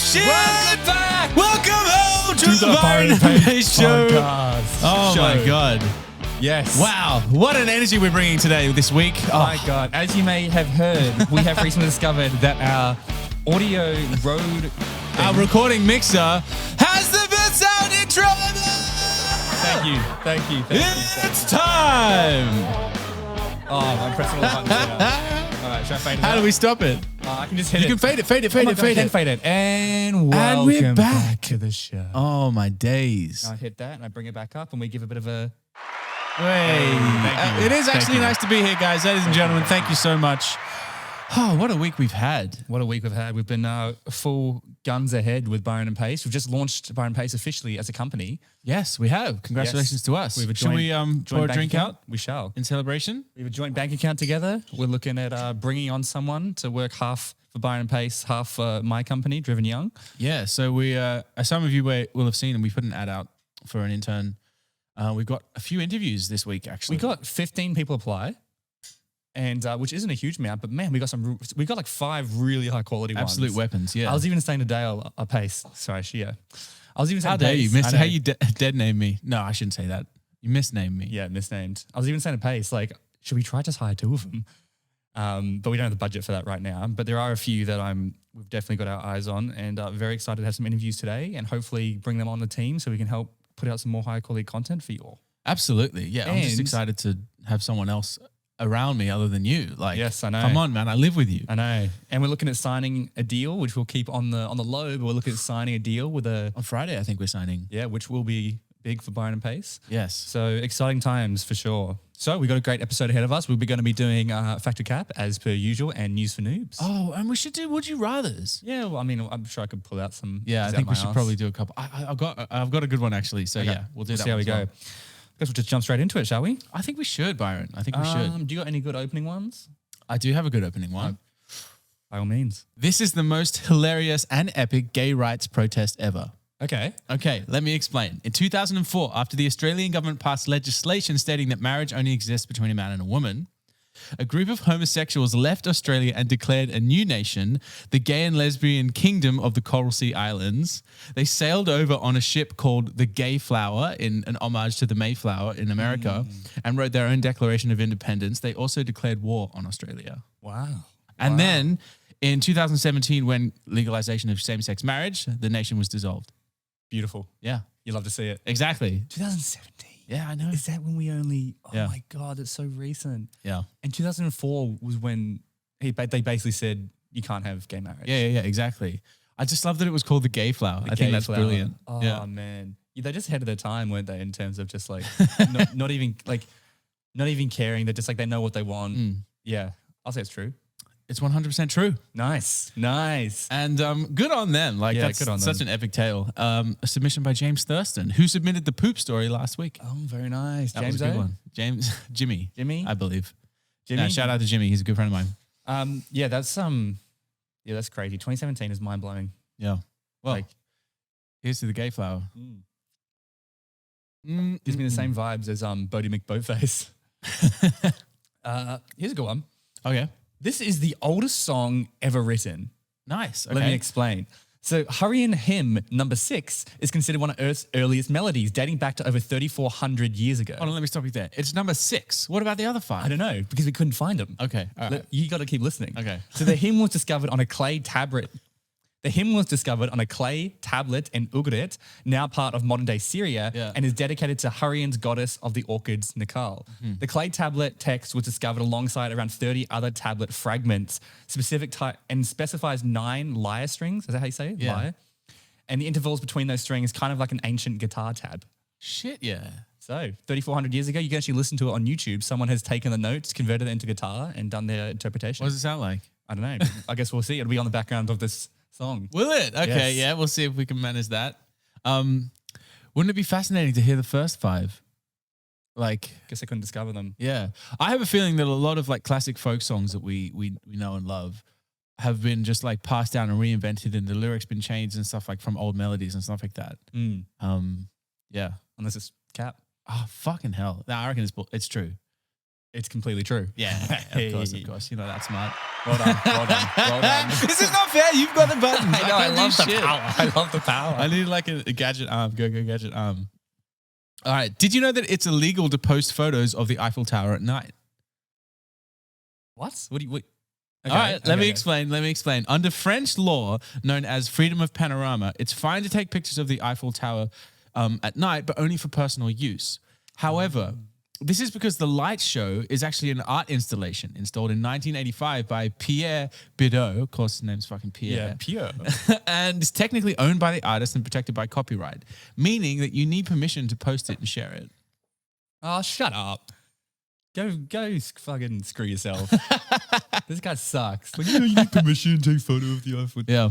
shit! Welcome back! Welcome home to the Byron and Pace show. Podcast. Oh my God. Yes. Wow. What an energy we're bringing today, this week. Oh my God. As you may have heard, we have recently discovered that our audio road... Our recording mixer has the best sound intro ever! Thank you. It's time! Oh, I'm pressing all the buttons now. All right, should I fade it How out? do we stop it? I can just hit You it. can fade it. Fade it. And welcome we're back to the show. Oh, my days. I hit that and I bring it back up and we give a bit of a... It is actually nice to be here, guys. Ladies and gentlemen, thank you so much. Oh, what a week we've had. What a week we've had. We've been full guns ahead with Byron and Pace. We've just launched Byron and Pace officially as a company. Yes, we have. Congratulations to us. We have a Should we pour a drink out We shall. in celebration? We have a joint bank account together. We're looking at bringing on someone to work half for Byron and Pace, half for my company, Driven Young. Yeah, so we, as some of you will have seen, and we put an ad out for an intern. We've got a few interviews this week, actually. We got 15 people apply. And which isn't a huge amount, but man, we got like 5 really high quality ones. Absolute weapons, yeah. I was even saying to Dale, Pace. Sorry, Shia. I was even saying How dare you, Pace. Mr. How you dead named me? No, I shouldn't say that. You misnamed me. Yeah, misnamed. I was even saying to Pace, like, should we try just hire 2 of them? But we don't have the budget for that right now. But there are a few that we've definitely got our eyes on, and very excited to have some interviews today, and hopefully bring them on the team so we can help put out some more high quality content for you all. Absolutely, yeah. I'm just excited to have someone else around me other than you. Like, yes, I know. Come on, man. I live with you. I know. And we're looking at signing a deal, which we'll keep on the low, but we're looking at signing a deal with On Friday, I think we're signing. Yeah, which will be big for Byron and Pace. Yes. So exciting times for sure. So we got a great episode ahead of us. We're going to be doing Factor Cap as per usual and News for Noobs. Oh, and we should do Would You Rathers. Yeah, well, I mean, I'm sure I could pull out some. Yeah, I think we should probably do a couple. I've got a good one actually. So Okay. yeah, we'll do that. See how we go. I guess we'll just jump straight into it, shall we? I think we should, Byron. I think we should. Do you got any good opening ones? I do have a good opening one. By all means. This is the most hilarious and epic gay rights protest ever. Okay. Okay, let me explain. In 2004, after the Australian government passed legislation stating that marriage only exists between a man and a woman, a group of homosexuals left Australia and declared a new nation, the Gay and Lesbian Kingdom of the Coral Sea Islands. They sailed over on a ship called the Gayflower, in an homage to the Mayflower in America, and wrote their own Declaration of Independence. They also declared war on Australia. Wow. And then in 2017, when legalization of same-sex marriage, the nation was dissolved. Beautiful. Yeah. You love to see it. Exactly. 2017. Yeah, I know. Is that when we only... Oh Yeah. my God, that's so recent. Yeah. And 2004 was when they basically said you can't have gay marriage. Yeah, exactly. I just love that it was called the Gayflower. I think that's Gayflower. brilliant. Oh, yeah. man. Yeah, they're just ahead of their time, weren't they, in terms of just like not even caring. They're just like, they know what they want. Yeah, I'll say it's true. It's 100% true. Nice. And good on them. Like, Yeah, that's good on such them. an epic tale. A submission by James Thurston, who submitted the poop story last week. Oh, very nice. That James was a good O? one. Jimmy, Jimmy? I believe. Jimmy? No, shout out to Jimmy. He's a good friend of mine. Yeah, that's crazy. 2017 is mind blowing. Yeah. Well, Like- here's to the Gayflower. Gives me the same vibes as Bodie McBoatface. Here's a good one. Okay. This is the oldest song ever written. Nice. Okay. Let me explain. So Hurricane Hymn number 6 is considered one of Earth's earliest melodies, dating back to over 3,400 years ago. Hold on, let me stop you there. It's number 6. What about the other 5? I don't know, because we couldn't find them. Okay. All right. You got to keep listening. Okay. So the hymn was discovered on a clay tablet. The hymn was discovered on a clay tablet in Ugarit, now part of modern-day Syria, and is dedicated to Hurricane's goddess of the orchids, Nikal. The clay tablet text was discovered alongside around 30 other tablet fragments, and specifies 9 lyre strings. Is that how you say it? Yeah. Lyre. And the intervals between those strings, kind of like an ancient guitar tab. Shit, yeah. So 3,400 years ago, you can actually listen to it on YouTube. Someone has taken the notes, converted it into guitar, and done their interpretation. What does it sound like? I don't know. I guess we'll see. It'll be on the background of this song. Will it? Okay, Yes. yeah, we'll see if we can manage that. Wouldn't it be fascinating to hear the first 5? Like, Guess I couldn't discover them. yeah. I have a feeling that a lot of like classic folk songs that we know and love have been just like passed down and reinvented, and the lyrics been changed and stuff, like from old melodies and stuff like that. Yeah. Unless it's Cap. Oh, fucking hell. No, I reckon it's true. It's completely true. Yeah, of course. You know that's smart. Well done. This is not fair. You've got the button. I know. I love the power. I love the power. I need like a gadget arm. Go gadget arm. All right. Did you know that it's illegal to post photos of the Eiffel Tower at night? What? What do you? Okay, all right. Let me explain. Under French law, known as freedom of panorama, it's fine to take pictures of the Eiffel Tower at night, but only for personal use. However, this is because the light show is actually an art installation installed in 1985 by Pierre Bidot. Of course, his name's fucking Pierre. Yeah, Pierre. And it's technically owned by the artist and protected by copyright, meaning that you need permission to post it and share it. Oh, shut up. Go fucking screw yourself. This guy sucks. Like, you need permission to take photo of the Eiffel. Yeah.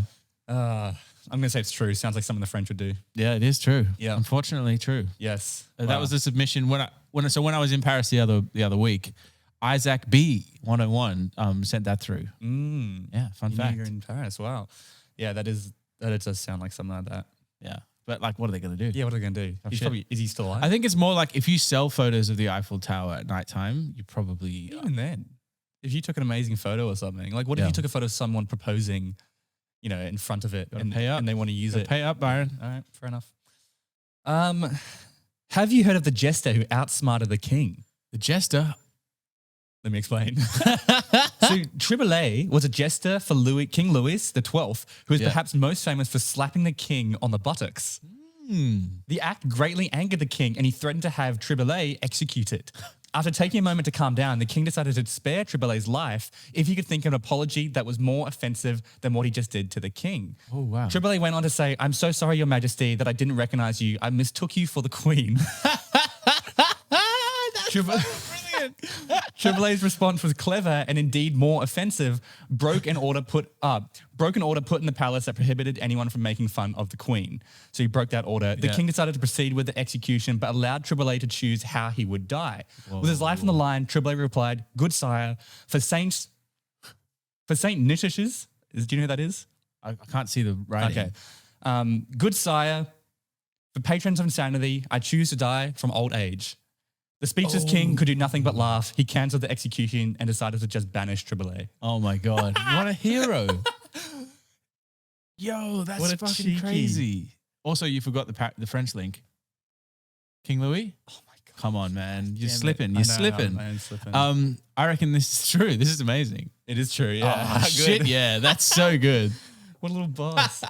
I'm going to say it's true. Sounds like something the French would do. Yeah, it is true. Yeah. Unfortunately true. Yes. That was a submission when I was in Paris the other week. Isaac B101 sent that through. Yeah, fun fact. You're in Paris. Wow. Yeah, that does sound like something like that. Yeah. But like, what are they going to do? Yeah, what are they going to do? Is he still alive? I think it's more like if you sell photos of the Eiffel Tower at nighttime, you probably... Even then, if you took an amazing photo or something, like what if you took a photo of someone proposing, in front of it and they want to use it? Pay up, Byron. All right, fair enough. Have you heard of the Jester who outsmarted the king? The Jester? Let me explain. So Triboulet was a jester for King Louis XII, who is perhaps most famous for slapping the king on the buttocks. The act greatly angered the king and he threatened to have Triboulet executed. After taking a moment to calm down, the king decided to spare Triboulet's life if he could think of an apology that was more offensive than what he just did to the king. Oh, wow. Triboulet went on to say, "I'm so sorry, your majesty, that I didn't recognize you. I mistook you for the queen." Triboulet's response was clever and indeed more offensive. Broke an order put in the palace that prohibited anyone from making fun of the queen. So he broke that order. The king decided to proceed with the execution, but allowed Triboulet to choose how he would die. Whoa. With his life on the line, Triboulet replied, "Good sire, for Saint Nitish's." Do you know who that is? I can't see the writing. Okay. "Good sire, for patrons of insanity, I choose to die from old age." The speechless king could do nothing but laugh. He cancelled the execution and decided to just banish Triboulet. Oh my God. What a hero. Yo, that's fucking crazy. Also, you forgot the French link. King Louis? Oh my God. Come on, man. You're slipping. I'm slipping. I reckon this is true. This is amazing. It is true, yeah. Oh, shit, yeah. That's so good. What a little boss.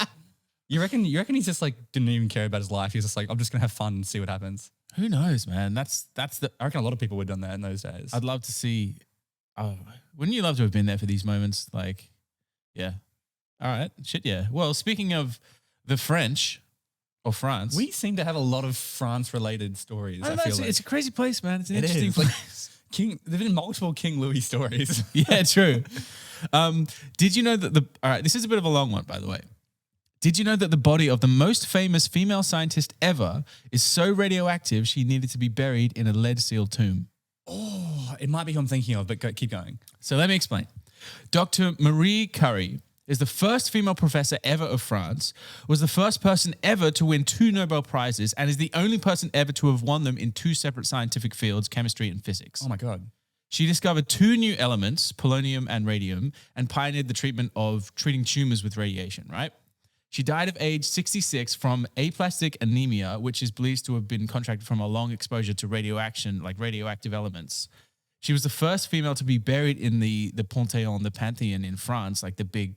You reckon he's just like didn't even care about his life. He's just like, I'm just going to have fun and see what happens. Who knows, man? That's I reckon a lot of people would have done that in those days. I'd love to see. Oh, wouldn't you love to have been there for these moments? Like, yeah. All right. Shit, yeah. Well, speaking of the French or France. We seem to have a lot of France-related stories, I feel like. It's a crazy place, man. It's an interesting place. There've been multiple King Louis stories. Yeah, true. Did you know that all right, this is a bit of a long one, by the way. Did you know that the body of the most famous female scientist ever is so radioactive she needed to be buried in a lead-sealed tomb? Oh, it might be who I'm thinking of, but keep going. So let me explain. Dr. Marie Curie is the first female professor ever of France, was the first person ever to win 2 Nobel Prizes, and is the only person ever to have won them in 2 separate scientific fields, chemistry and physics. Oh my God. She discovered 2 new elements, polonium and radium, and pioneered the treatment of treating tumors with radiation, right? She died of age 66 from aplastic anemia, which is believed to have been contracted from a long exposure to radioactive elements. She was the first female to be buried in the Panthéon, the Pantheon in France, like the big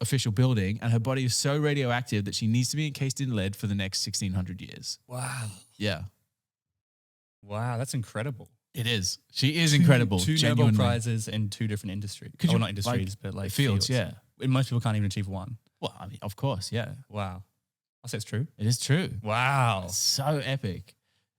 official building, and her body is so radioactive that she needs to be encased in lead for the next 1,600 years. Wow. Yeah. Wow, that's incredible. It is. She is incredible. 2 Nobel Prizes in 2 different industries. Not industries, but like fields. Yeah. And most people can't even achieve one. Well, I mean, of course, yeah. Wow. I'll say it's true. It is true. Wow. So epic.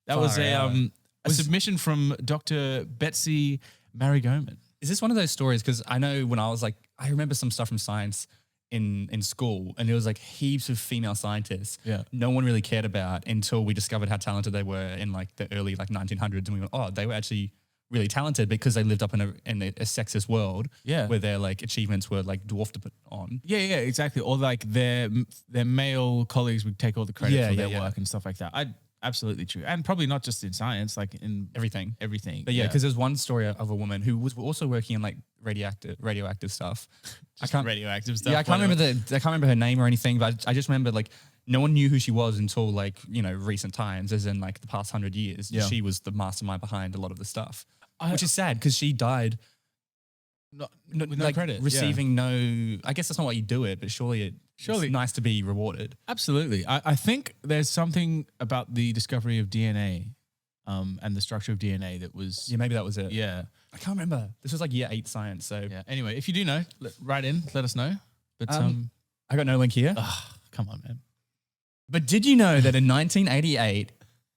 That was a submission from Dr. Betsy Marigoman. Is this one of those stories? Because I know when I was like, I remember some stuff from science in school, and it was like heaps of female scientists. Yeah. No one really cared about until we discovered how talented they were in like the early 1900s, and we went, oh, they were actually really talented because they lived up in a sexist world, where their like achievements were like dwarfed on. Yeah, exactly. Or like their male colleagues would take all the credit for their work and stuff like that. absolutely true. And probably not just in science, like in Everything. everything. But yeah, because there's one story of a woman who was also working in like radioactive stuff. just radioactive stuff. Yeah, I can't remember her name or anything, but I just remember like no one knew who she was until like, recent times, as in like the past 100 years. Yeah. She was the mastermind behind a lot of the stuff, which is sad because she died with no credit. receiving no. I guess that's not why you do it, but surely it's nice to be rewarded. Absolutely. I think there's something about the discovery of DNA and the structure of DNA that was... Yeah, maybe that was it. Yeah. I can't remember. This was like year 8 science. So Yeah. Anyway, if you do know, write in, let us know. But I got no link here. come on, man. But did you know that in 1988,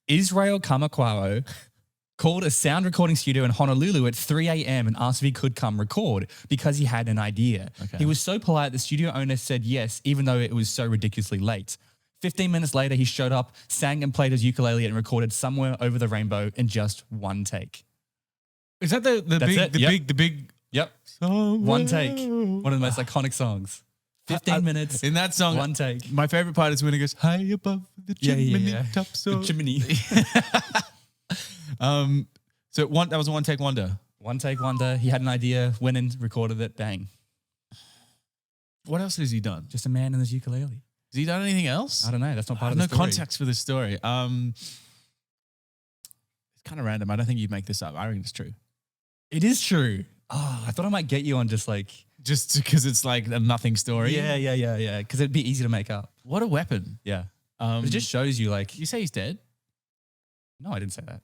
Israel Kamakwaro called a sound recording studio in Honolulu at 3 a.m. and asked if he could come record because he had an idea. Okay. He was so polite, the studio owner said yes, even though it was so ridiculously late. 15 minutes later, he showed up, sang and played his ukulele and recorded Somewhere Over the Rainbow in just one take. Is that the big... Yep. One take. One of the most iconic songs. 15 minutes. In that song, one take. My favorite part is when it goes, high above the chimney tops. The chimney. So that was a one-take wonder. One take wonder. He had an idea, went and recorded it, bang. What else has he done? Just a man and his ukulele. Has he done anything else? I don't know. That's not part of the the story. No context for this story. It's kind of random. I don't think you'd make this up. I reckon it's true. It is true. Oh, I thought I might get you on just because it's like a nothing story. Yeah. Because it'd be easy to make up. What a weapon. Yeah. But it just shows you like... You say he's dead? No, I didn't say that.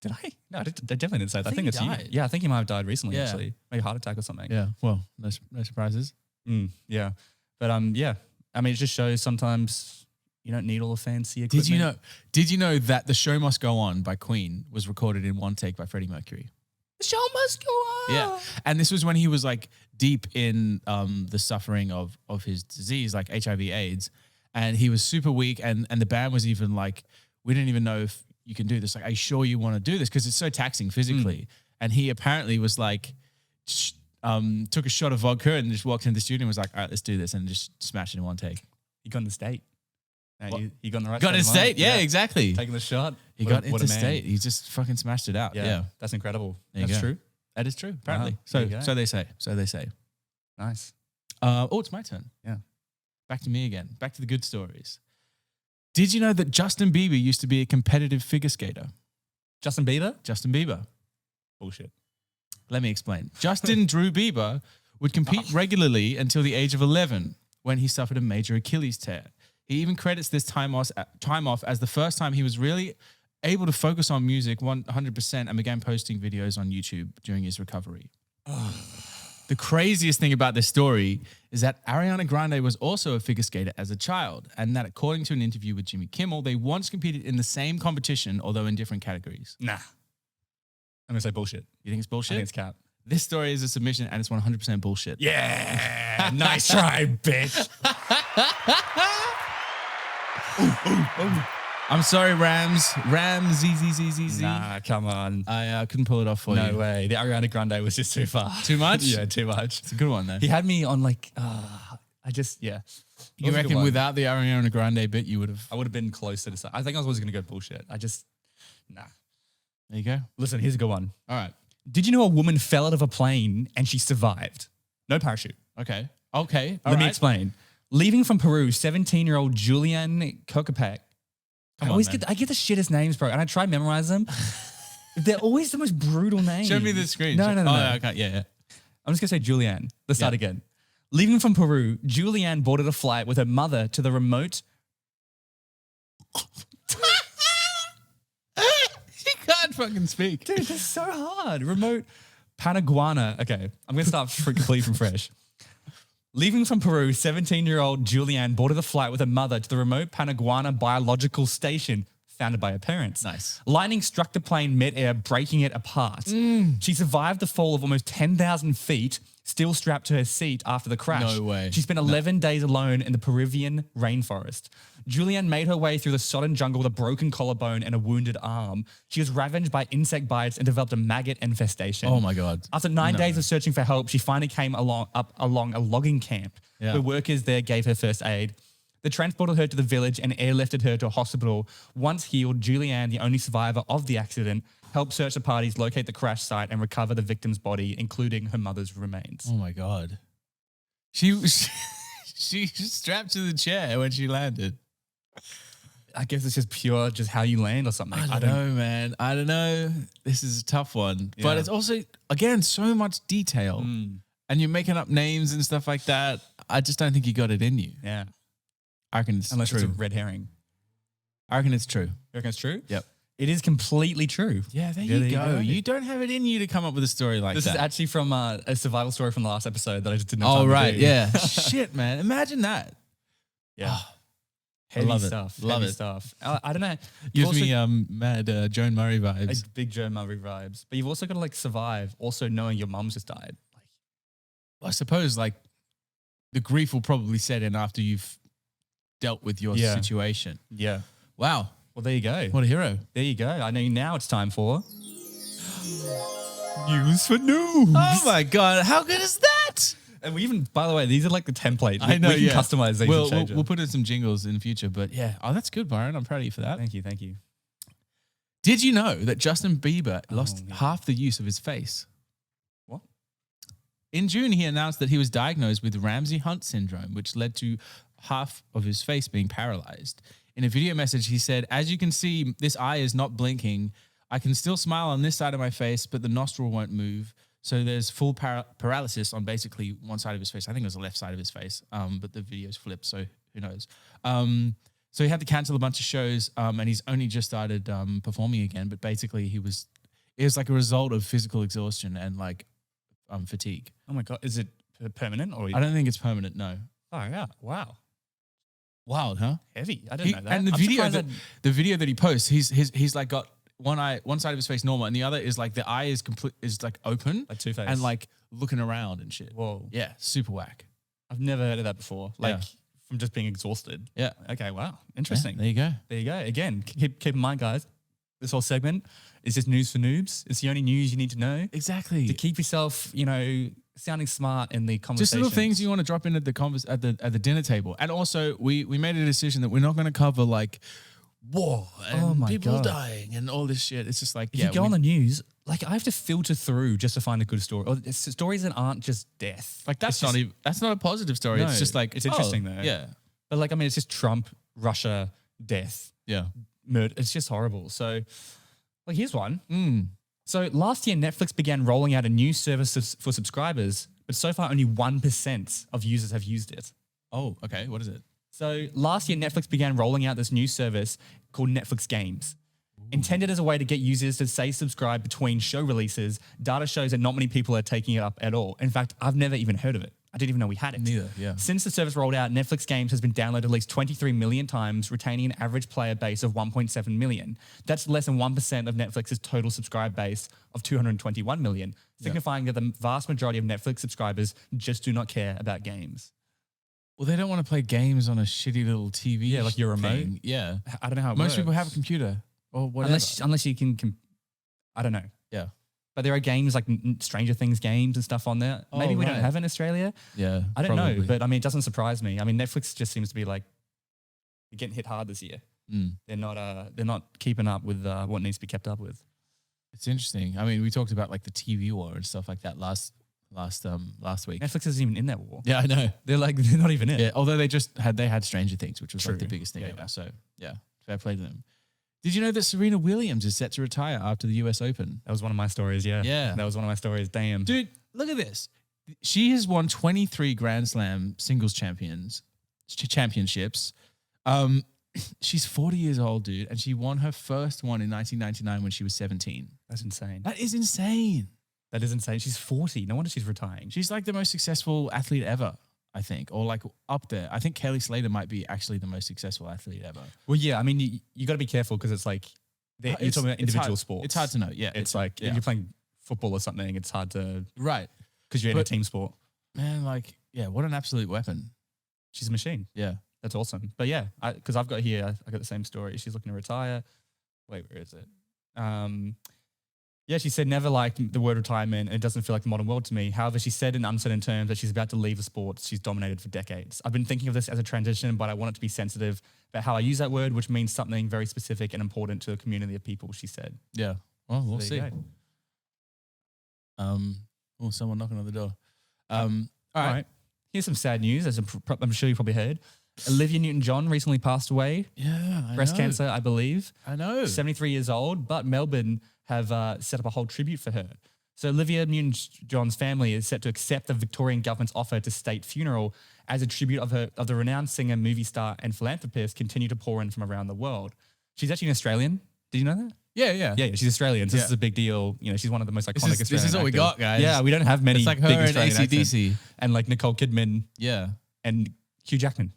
Did I? No, I definitely didn't say that. I think he it's died. you. Yeah, I think he might have died recently, Yeah. actually. Maybe a heart attack or something. Yeah. Well, no surprises. Yeah. But yeah. I mean, it just shows sometimes you don't need all the fancy equipment. Did you know that The Show Must Go On by Queen was recorded in one take by Freddie Mercury? The show must go on. Yeah. And this was when he was like deep in the suffering of his disease, like HIV/AIDS. And he was super weak. And the band was even like, we didn't even know if you can do this. Like, are you sure you want to do this? Because it's so taxing physically. And he apparently was like, took a shot of vodka and just walked into the studio and was like, all right, let's do this. And just smashed it in one take. He got in the state. He got in the right got in state. Yeah, exactly. Taking the shot. He got into state. He just fucking smashed it out. Yeah. That's incredible. That's True. That is true, apparently. So they say. Nice. It's my turn. Yeah. Back to me again. Back to the good stories. Did you know that Justin Bieber used to be a competitive figure skater? Justin Bieber? Justin Bieber. Bullshit. Let me explain. Justin Drew Bieber would compete regularly until the age of 11 when he suffered a major Achilles tear. He even credits this time off as the first time he was really able to focus on music 100% and began posting videos on YouTube during his recovery. The craziest thing about this story is that Ariana Grande was also a figure skater as a child, and that according to an interview with Jimmy Kimmel, they once competed in the same competition, although in different categories. Nah. I'm going to say bullshit. You think it's bullshit? I think it's cap. This story is a submission and it's 100% bullshit. Yeah. Nice try, bitch. I'm sorry, Ramsey. Nah, come on. I couldn't pull it off for you. No way. The Ariana Grande was just too far. Too much? Yeah, too much. It's a good one, though. He had me on like, You reckon without the Ariana Grande bit, you would have... I would have been closer to... I think I was always going to go bullshit. Nah. There you go. Listen, here's a good one. All right. Did you know a woman fell out of a plane and she survived? No parachute. Okay. Let me explain. Leaving from Peru, 17-year-old Julian Kokapek. I get the shittest names, bro, and I try to memorize them. They're always the most brutal names. Show me the screen. No. Oh, okay. Yeah. I'm just going to say Julianne. Let's start again. Leaving from Peru, Julianne boarded a flight with her mother to the remote... She can't fucking speak. Dude, that's so hard. Remote Panaguana. Okay, I'm going to start completely from fresh. Leaving from Peru, 17-year-old Julianne boarded a flight with her mother to the remote Panaguana biological station founded by her parents. Nice. Lightning struck the plane mid-air, breaking it apart. She survived the fall of almost 10,000 feet, still strapped to her seat after the crash. No way. She spent 11 days alone in the Peruvian rainforest. Julianne made her way through the sodden jungle with a broken collarbone and a wounded arm. She was ravaged by insect bites and developed a maggot infestation. Oh my God. After 9 days of searching for help, she finally came along a logging camp. Yeah. The workers there gave her first aid. They transported her to the village and airlifted her to a hospital. Once healed, Julianne, the only survivor of the accident, helped search the parties, locate the crash site, and recover the victim's body, including her mother's remains. Oh my God. She was strapped to the chair when she landed. I guess it's just pure just how you land or something. I don't know, man. I don't know. This is a tough one. Yeah. But it's also, again, so much detail. And you're making up names and stuff like that. I just don't think you got it in you. Yeah. I reckon it's Unless true. it's a red herring. I reckon it's true. You reckon it's true? Yep. It is completely true. Yeah, there you go. You don't have it in you to come up with a story like This that. is actually from a survival story from the last episode that I just didn't have time Oh, to right. do. Yeah. Shit, man. Imagine that. Yeah. Oh, Heavy love it. stuff. Love heavy it. stuff. I don't know. Gives Also- me mad Joan Murray vibes. big Joe Murray vibes. But you've also got to like survive also knowing your mum's just died. I suppose like the grief will probably set in after you've dealt with your Yeah. situation. Yeah. Wow. Well, there you go. What a hero. There you go. I know now it's time for News for Noobs. Oh my God. How good is that? And we even, by the way, these are like the template. I know, we can yeah. customize these and change we'll it. put in some jingles in the future, but yeah. Oh, that's good, Byron. I'm proud of you for that. Thank you. Thank you. Did you know that Justin Bieber lost yeah. half the use of his face? What? In June, he announced that he was diagnosed with Ramsay-Hunt syndrome, which led to half of his face being paralyzed. In a video message, he said, "As you can see, this eye is not blinking. I can still smile on this side of my face, but the nostril won't move. So there's full paralysis on basically one side of his face. I think it was the left side of his face, but the video's flipped, so who knows." So he had to cancel a bunch of shows, and he's only just started performing again. But basically, it was like a result of physical exhaustion and like fatigue. Oh my God. Is it permanent or? I don't think it's permanent. No. Oh, yeah. Wow. Wild, huh? Heavy. I didn't know that. And the I'm video, surprised the video that he posts, he's like got one side of his face normal, and the other is like the eye is like open, Like Two-Face. and like looking around and shit. Whoa. Yeah, super whack. I've never heard of that before. Like Yeah. from just being exhausted. Yeah. Okay. Wow. Yeah, Interesting. there you go. There you go. Again, keep in mind, guys, this whole segment is just news for noobs. It's the only news you need to know Exactly. to keep yourself, sounding smart in the conversation. Just little things you want to drop in at the dinner table. And also, we made a decision that we're not going to cover like war and my people God. dying and all this shit. It's just like, If you go on the news, like I have to filter through just to find a good story. Or it's stories that aren't just death. like that's It's not just- even that's not a positive story. No, it's just like it's interesting though. Yeah, But like, I mean, it's just Trump, Russia, death, yeah. murder. It's just horrible. So, like, here's one. Mm. So last year, Netflix began rolling out a new service for subscribers, but so far only 1% of users have used it. Oh, okay. What is it? So last year, Netflix began rolling out this new service called Netflix Games. Intended as a way to get users to stay subscribed between show releases, data shows that not many people are taking it up at all. In fact, I've never even heard of it. I didn't even know we had it. Neither, yeah. Since the service rolled out, Netflix Games has been downloaded at least 23 million times, retaining an average player base of 1.7 million. That's less than 1% of Netflix's total subscriber base of 221 million, signifying that the vast majority of Netflix subscribers just do not care about games. Well, they don't want to play games on a shitty little TV. Yeah, like your remote. thing. Yeah. I don't know how it Most people works. have a computer or whatever. Unless you can, I don't know. Yeah. But there are games like Stranger Things games and stuff on there. Oh, Maybe we don't right. have in Australia. Yeah. I don't know, probably. but I mean, it doesn't surprise me. I mean, Netflix just seems to be like getting hit hard this year. Mm. They're not keeping up with what needs to be kept up with. It's interesting. I mean, we talked about like the TV war and stuff like that last week. Netflix isn't even in that war. Yeah, I know. They're not even in. Yeah, although they had Stranger Things, which was True. like the biggest thing Yeah, ever. yeah. So yeah, fair play to them. Did you know that Serena Williams is set to retire after the US Open? That was one of my stories. Yeah. Yeah. That was one of my stories. Damn. Dude, look at this. She has won 23 Grand Slam singles championships. She's 40 years old, dude, and she won her first one in 1999 when she was 17. That's insane. That is insane. That is insane. She's 40. No wonder she's retiring. She's like the most successful athlete ever, I think, or like up there. I think Kelly Slater might be actually the most successful athlete ever. Well, yeah. I mean, you got to be careful because it's like you're talking about individual hard. sports. It's hard to know. Yeah, It's like yeah. if you're playing football or something, it's hard to right, because you're in a But- team sport. man. Like, yeah, what an absolute weapon. She's a machine. Yeah, That's awesome. But yeah, because I've got here, I got the same story. She's looking to retire. Wait, where is it? Yeah, she said, never liked the word retirement, and it doesn't feel like the modern world to me. However, she said in uncertain terms that she's about to leave a sport she's dominated for decades. I've been thinking of this as a transition, but I want it to be sensitive about how I use that word, which means something very specific and important to a community of people, she said. Yeah. Well, we'll see. Go. Someone knocking on the door. All right. Here's some sad news, as I'm sure you probably heard. Olivia Newton-John recently passed away. Yeah, breast cancer, I believe. I know. 73 years old, but Melbourne have set up a whole tribute for her. So Olivia Newton-John's family is set to accept the Victorian government's offer to state funeral as a tribute of the renowned singer, movie star, and philanthropist continue to pour in from around the world. She's actually an Australian. Did you know that? Yeah. Yeah, she's Australian. So this is a big deal. You know, she's one of the most iconic Australian This is what we actors. got, guys. Yeah, we don't have many. It's like her big and Australian AC/DC. accents. And like Nicole Kidman. Yeah. And Hugh Jackman.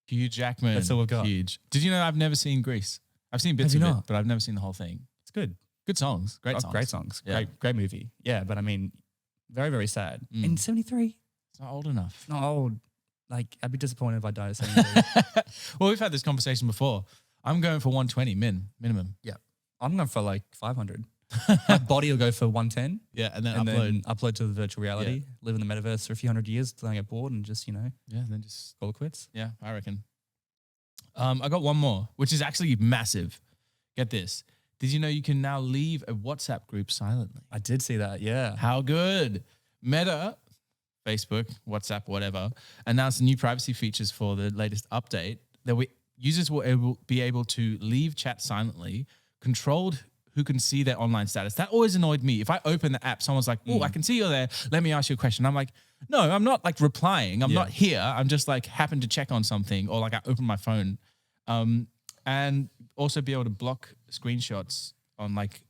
Hugh Jackman. That's all we've got. Huge. Did you know I've never seen Grease? I've seen bits of it, but I've never seen the whole thing. It's good. Good songs. Great songs. Yeah. Great movie. Yeah, but I mean, very, very sad. In 73. It's not old enough. Not old. Like, I'd be disappointed if I died at 73. Well, we've had this conversation before. I'm going for 120 minimum. Yeah. I'm going for like 500. My body will go for 110. Yeah, and then upload to the virtual reality, live in the metaverse for a few hundred years till I get bored and just, Yeah, then just call it quits. Yeah, I reckon. I got one more, which is actually massive. Get this. Did you know you can now leave a WhatsApp group silently? I did see that, yeah. How good. Meta, Facebook, WhatsApp, whatever, announced new privacy features for the latest update that users will be able to leave chat silently, controlled who can see their online status. That always annoyed me. If I open the app, someone's like, I can see you're there. Let me ask you a question. I'm like, no, I'm not like replying. I'm not here. I'm just like happen to check on something, or like I open my phone. And also be able to block screenshots on like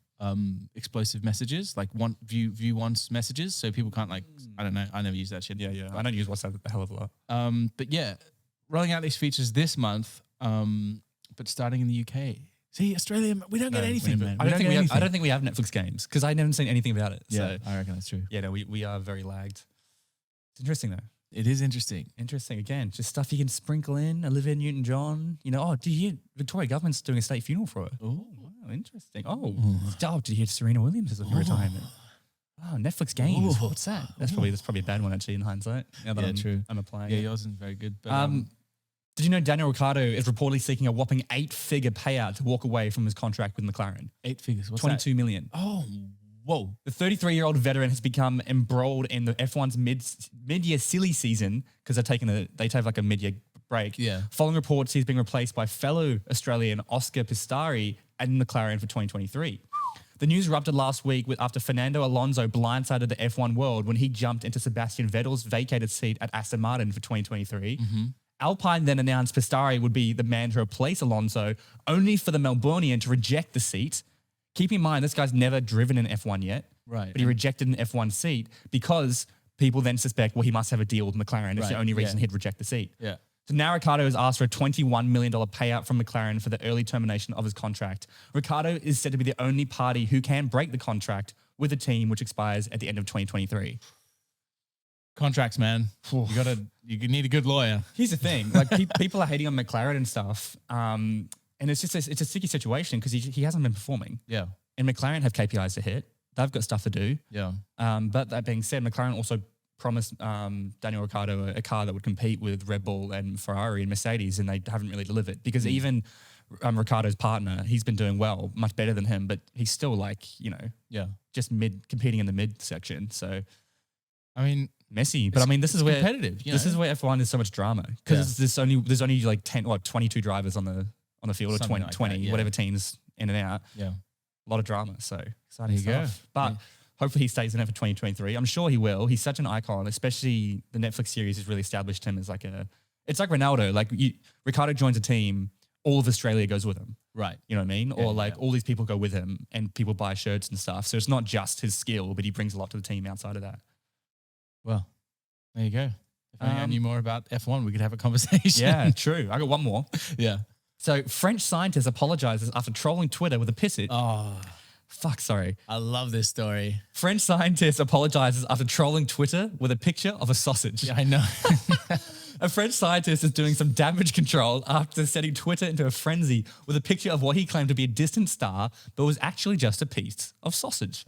explosive messages, like view once messages, so people can't like, I don't know, I never use that shit. Yeah. I don't use WhatsApp a hell of a lot. But yeah, rolling out these features this month, but starting in the UK. See, Australia, we don't get anything, man. I don't think we have Netflix games because I never seen anything about it. Yeah, so. I reckon that's true. Yeah, no, we are very lagged. It's interesting though. It is interesting. Interesting. Again, just stuff you can sprinkle in. Olivia Newton-John. You know, do you hear Victoria government's doing a state funeral for her? Oh, wow, interesting. Did you hear Serena Williams is looking for retirement? Oh, Netflix games. What's that? That's probably a bad one actually in hindsight. True. I'm applying. Yeah, yours isn't very good. But, did you know Daniel Ricciardo is reportedly seeking a whopping 8-figure payout to walk away from his contract with McLaren? 8 figures. What's 22 that? million. Oh, whoa. The 33-year-old veteran has become embroiled in the F1's mid-year silly season because they take like a mid-year break. Yeah. Following reports, he's being replaced by fellow Australian Oscar Pistori at McLaren for 2023. The news erupted last week after Fernando Alonso blindsided the F1 world when he jumped into Sebastian Vettel's vacated seat at Aston Martin for 2023. Mm-hmm. Alpine then announced Pistori would be the man to replace Alonso, only for the Melbourneian to reject the seat. Keep in mind, this guy's never driven an F1 yet, right? But he rejected an F1 seat because people then suspect, well, he must have a deal with McLaren. It's the only reason he'd reject the seat. Yeah. So now Ricciardo has asked for a $21 million payout from McLaren for the early termination of his contract. Ricciardo is said to be the only party who can break the contract with the team, which expires at the end of 2023. Contracts, man. You need a good lawyer. Here's the thing, like people are hating on McLaren and stuff, and it's just it's a sticky situation because he hasn't been performing. Yeah. And McLaren have KPIs to hit. They've got stuff to do. Yeah. But that being said, McLaren also promised Daniel Ricciardo a car that would compete with Red Bull and Ferrari and Mercedes, and they haven't really delivered because even Ricciardo's partner, he's been doing well, much better than him, but he's still like, just competing in the mid section. So, I mean, messy, but I mean, this is where competitive. This is where F1 is so much drama because there's only like 22 drivers on the field, or 20, like 20 that, whatever teams in and out. Yeah, a lot of drama. So exciting stuff. Go. But hopefully he stays in it for 2023. I'm sure he will. He's such an icon, especially the Netflix series has really established him as it's like Ronaldo. Like Ricciardo joins a team, all of Australia goes with him. Right. You know what I mean? Or all these people go with him and people buy shirts and stuff. So it's not just his skill, but he brings a lot to the team outside of that. Well, there you go. If I knew more about F1, we could have a conversation. Yeah, true. I got one more. Yeah. So French scientist apologizes after trolling Twitter with a piss it. Oh. Fuck, sorry. I love this story. French scientist apologizes after trolling Twitter with a picture of a sausage. Yeah, I know. A French scientist is doing some damage control after setting Twitter into a frenzy with a picture of what he claimed to be a distant star, but was actually just a piece of sausage.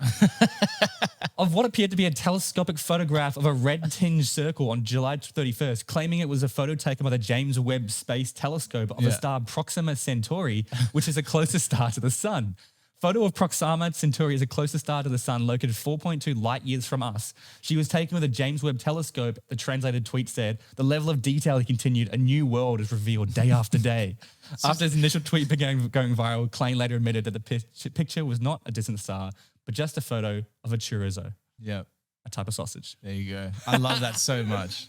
Of what appeared to be a telescopic photograph of a red-tinged circle on July 31st, claiming it was a photo taken by the James Webb Space Telescope of the star Proxima Centauri, which is the closest star to the sun. Photo of Proxima Centauri is the closest star to the sun, located 4.2 light years from us. She was taken with a James Webb telescope. The translated tweet said, the level of detail, he continued, a new world is revealed day after day. After his initial tweet began going viral, Klein later admitted that the picture was not a distant star, but just a photo of a chorizo, Yeah. a type of sausage. There you go. I love that so much.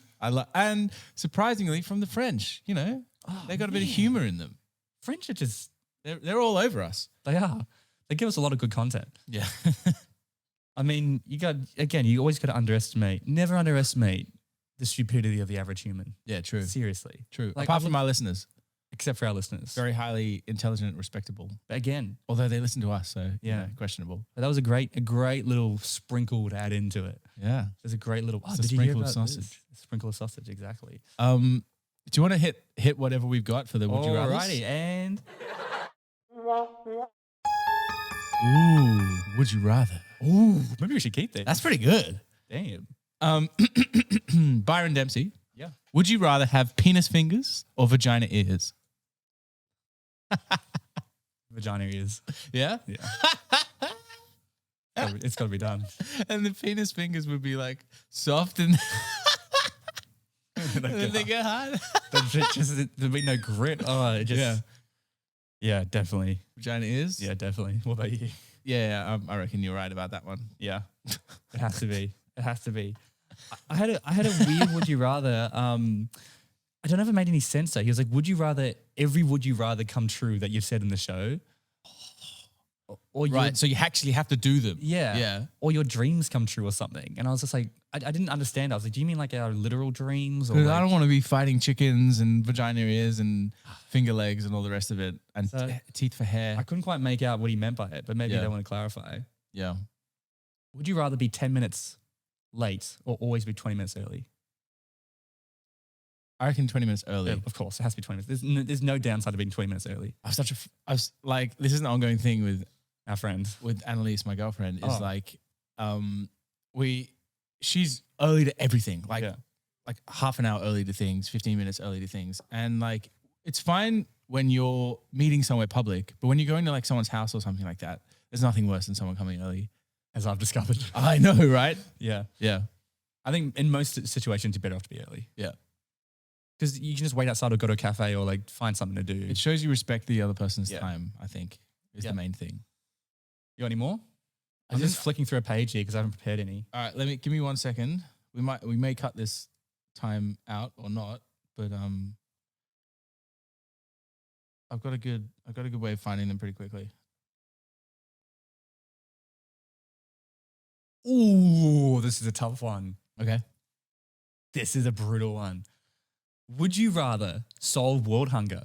And surprisingly from the French, you know, they got a bit of humor in them. French are just, They're all over us. they are. They give us a lot of good content. Yeah. I mean, you always got to never underestimate the stupidity of the average human. Yeah, true. Seriously. True. Like, Apart from our listeners. Except for our listeners. Very highly intelligent, respectable. But again, Although they listen to us, so Yeah. questionable. but that was a great little sprinkle to add into it. Yeah. There's a great little It's a did you hear sprinkle of about sausage. this? A sprinkle of sausage, exactly. Do you want to hit whatever we've got for the Would You Rather? Alrighty, and Ooh, Would You Rather? maybe we should keep that. That's pretty good. Damn. Byron Dempsey. Yeah. Would you rather have penis fingers or vagina ears? Vagina ears. Yeah? Yeah. It's got to be done. And the penis fingers would be like soft and and then they get hard. There'd be no grit. Oh, it just. Yeah, definitely. Vagina ears? Yeah, definitely. What about you? Yeah, I reckon you're right about that one. Yeah, it has to be. It has to be. I had a weird would you rather. I don't know if it made any sense though. He was like, would you rather every would you rather come true that you've said in the show, or Right, so you actually have to do them. Yeah. or your dreams come true or something? And I was just like, I didn't understand. I was like, do you mean like our literal dreams? Or Because like, I don't want to be fighting chickens and vagina ears and finger legs and all the rest of it and So- teeth for hair. I couldn't quite make out what he meant by it, but maybe Yeah. they want to clarify. Yeah. Would you rather be 10 minutes late or always be 20 minutes early? I reckon 20 minutes early. Yeah, of course, it has to be 20 minutes. There's no downside to being 20 minutes early. I was like, this is an ongoing thing with Our friend. Annalise, my girlfriend, is Oh. like, she's early to everything, like Yeah. like half an hour early to things, 15 minutes early to things. And like, it's fine when you're meeting somewhere public, but when you're going to like someone's house or something like that, there's nothing worse than someone coming early. As I've discovered. I know, right? Yeah. Yeah. I think in most situations, you're better off to be early. Yeah. Because you can just wait outside or go to a cafe or like find something to do. It shows you respect the other person's Yeah. time, I think, is Yeah. the main thing. You got any more? I'm didn't- just flicking through a page here because I haven't prepared any. All right, give me 1 second. We may cut this time out or not, but I've got a good way of finding them pretty quickly. Ooh, this is a tough one. Okay. This is a brutal one. Would you rather solve world hunger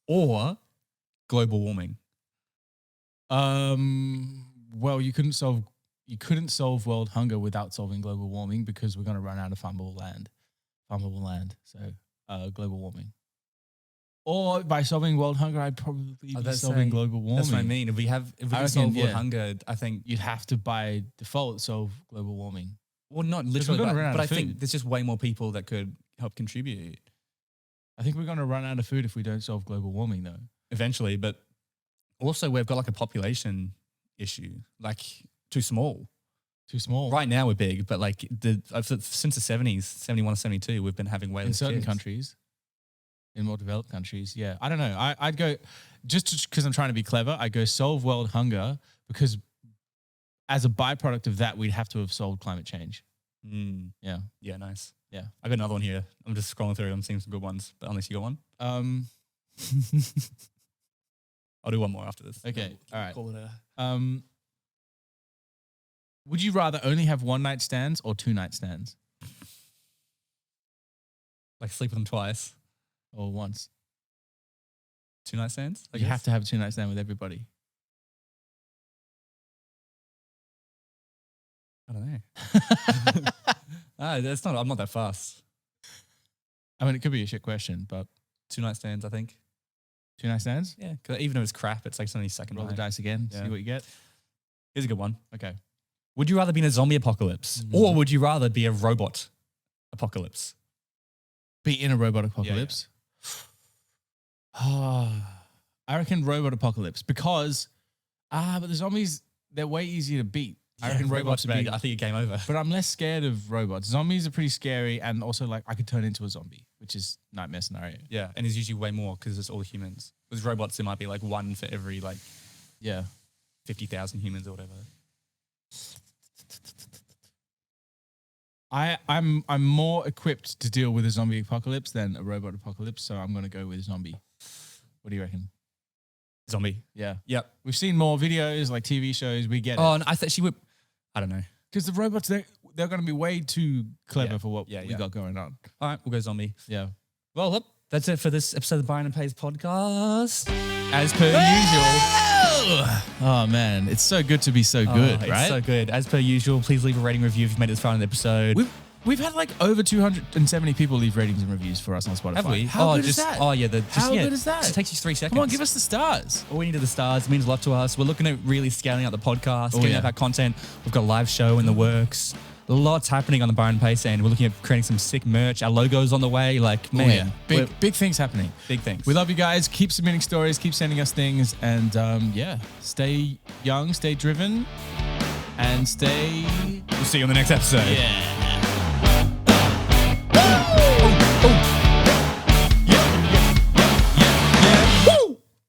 or global warming? Well, you couldn't solve world hunger without solving global warming because we're going to run out of farmable land. So, global warming. Or by solving world hunger, I'd probably be that's solving saying- global warming. That's what I mean. If we I can reckon, solve world yeah. hunger, I think, You'd have to by default solve global warming. well, not we're literally, gonna run out but I of think food. there's just way more people that could help contribute I think we're going to run out of food if we don't solve global warming, though. eventually. But also, we've got like a population issue, like too small. Too small. Right now, we're big, but like since the 70s, 71 or 72, we've been having way In less certain kids. countries, in more developed countries, yeah. I don't know. I'd go, just because I'm trying to be clever, I'd go solve world hunger because as a byproduct of that, we'd have to have solved climate change. Mm, Yeah. yeah, nice. Yeah. I got another one here. I'm just scrolling through. I'm seeing some good ones, but unless you got one, I'll do one more after this. Okay, all right. Call it a. Would you rather only have one night stands or 2 night stands Like sleep with them twice. or once? 2 night stands? You have to have a 2 night stand with everybody. I don't know. That's not. I'm not that fast. I mean, it could be a shit question, but 2 night stands, I think. 2 night stands? Yeah, because even though it's crap, it's like only second. Roll the dice again, see what you get. Here's a good one. Okay. Would you rather be in a zombie apocalypse or would you rather be a robot apocalypse? Be in a robot apocalypse? I reckon robot apocalypse because, but the zombies, they're way easier to beat. I reckon robots would be, I think you're game over. but I'm less scared of robots. Zombies are pretty scary and also like I could turn into a zombie, which is nightmare scenario. Yeah, and it's usually way more because it's all humans. With robots, it might be like 1 for every like 50,000 humans or whatever. I'm more equipped to deal with a zombie apocalypse than a robot apocalypse, so I'm gonna go with zombie. What do you reckon? Zombie. Yeah. Yep. We've seen more videos like TV shows. We get it. Oh, and I thought she would. I don't know. Because the robots, they're going to be way too clever for what we got going on. All right, we'll go zombie. Yeah. Well, look, that's it for this episode of the Byron and Pace podcast. As per usual. Oh, man. It's so good to be so good, right? It's so good. As per usual, please leave a rating review if you've made it this far in the episode. We've had like over 270 people leave ratings and reviews for us on Spotify. Have we? How good is that? Oh, yeah. How good is that? It takes you 3 seconds. Come on, give us the stars. All we need are the stars. It means a lot to us. We're looking at really scaling out the podcast, getting up our content. We've got a live show in the works. Lots happening on the Byron and Pace end. We're looking at creating some sick merch. Our logo's on the way. Like, man. Big things happening. Big things. We love you guys. Keep submitting stories. Keep sending us things. And stay young, stay driven, and stay... We'll see you on the next episode. Yeah.